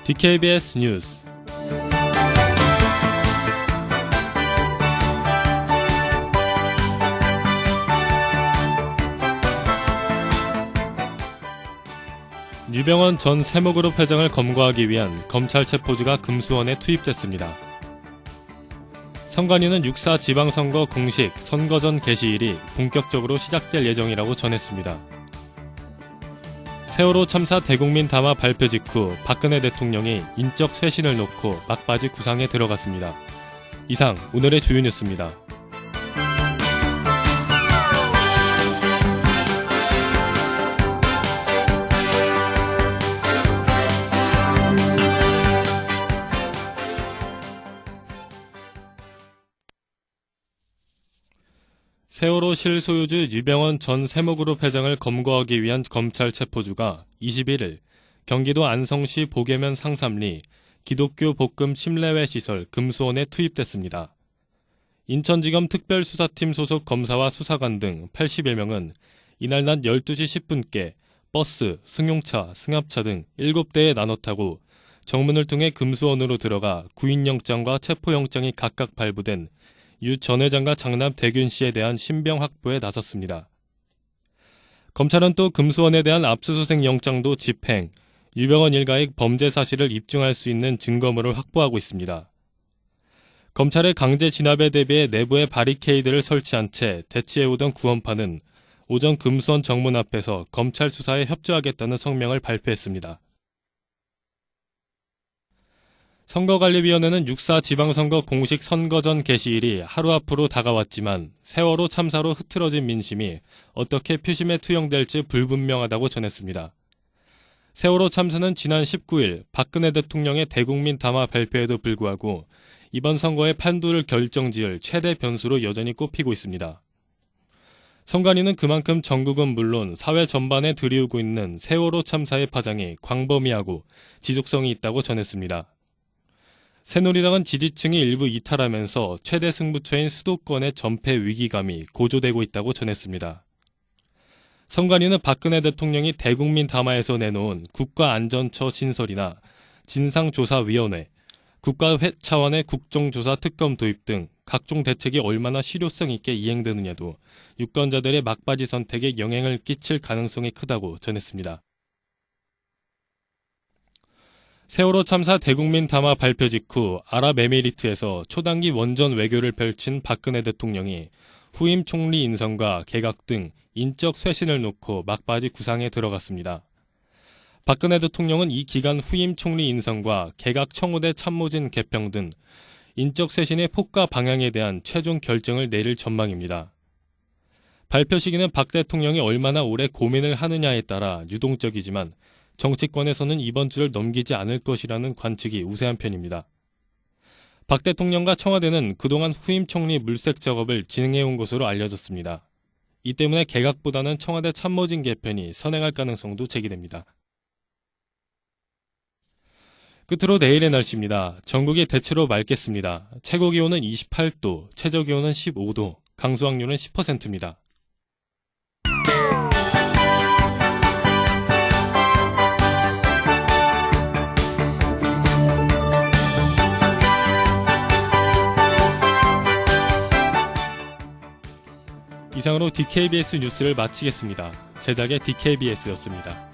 DKBS 뉴스 유병헌 전 세모그룹 회장을 검거하기 위한 검찰 체포주가 금수원에 투입됐습니다. 선관위는 6.4 지방선거 공식 선거전 개시일이 본격적으로 시작될 예정이라고 전했습니다. 세월호 참사 대국민 담화 발표 직후 박근혜 대통령이 인적 쇄신을 놓고 막바지 구상에 들어갔습니다. 이상 오늘의 주요 뉴스입니다. 세월호 실소유주 유병헌 전 세모그룹 회장을 검거하기 위한 검찰 체포주가 21일 경기도 안성시 보계면 상삼리 기독교 볶음 침례회 시설 금수원에 투입됐습니다. 인천지검 특별수사팀 소속 검사와 수사관 등 80여 명은 이날 낮 12시 10분께 버스, 승용차, 승합차 등 7대에 나눠 타고 정문을 통해 금수원으로 들어가 구인영장과 체포영장이 각각 발부된 유 전 회장과 장남 대균 씨에 대한 신병 확보에 나섰습니다. 검찰은 또 금수원에 대한 압수수색 영장도 집행, 유병헌 일가의 범죄 사실을 입증할 수 있는 증거물을 확보하고 있습니다. 검찰의 강제 진압에 대비해 내부에 바리케이드를 설치한 채 대치해오던 구원파는 오전 금수원 정문 앞에서 검찰 수사에 협조하겠다는 성명을 발표했습니다. 선거관리위원회는 6.4 지방선거 공식 선거전 개시일이 하루 앞으로 다가왔지만 세월호 참사로 흐트러진 민심이 어떻게 표심에 투영될지 불분명하다고 전했습니다. 세월호 참사는 지난 19일 박근혜 대통령의 대국민 담화 발표에도 불구하고 이번 선거의 판도를 결정지을 최대 변수로 여전히 꼽히고 있습니다. 선관위는 그만큼 전국은 물론 사회 전반에 들이우고 있는 세월호 참사의 파장이 광범위하고 지속성이 있다고 전했습니다. 새누리당은 지지층이 일부 이탈하면서 최대 승부처인 수도권의 전패 위기감이 고조되고 있다고 전했습니다. 선관위는 박근혜 대통령이 대국민 담화에서 내놓은 국가안전처 신설이나 진상조사위원회, 국가 차원의 국정조사 특검 도입 등 각종 대책이 얼마나 실효성 있게 이행되느냐도 유권자들의 막바지 선택에 영향을 끼칠 가능성이 크다고 전했습니다. 세월호 참사 대국민 담화 발표 직후 아랍에미리트에서 초단기 원전 외교를 펼친 박근혜 대통령이 후임 총리 인선과 개각 등 인적 쇄신을 놓고 막바지 구상에 들어갔습니다. 박근혜 대통령은 이 기간 후임 총리 인선과 개각 청와대 참모진 개평 등 인적 쇄신의 폭과 방향에 대한 최종 결정을 내릴 전망입니다. 발표 시기는 박 대통령이 얼마나 오래 고민을 하느냐에 따라 유동적이지만 정치권에서는 이번 주를 넘기지 않을 것이라는 관측이 우세한 편입니다. 박 대통령과 청와대는 그동안 후임 총리 물색 작업을 진행해온 것으로 알려졌습니다. 이 때문에 개각보다는 청와대 참모진 개편이 선행할 가능성도 제기됩니다. 끝으로 내일의 날씨입니다. 전국이 대체로 맑겠습니다. 최고기온은 28도, 최저기온은 15도, 강수확률은 10%입니다. 이상으로 DKBS 뉴스를 마치겠습니다. 제작의 DKBS였습니다.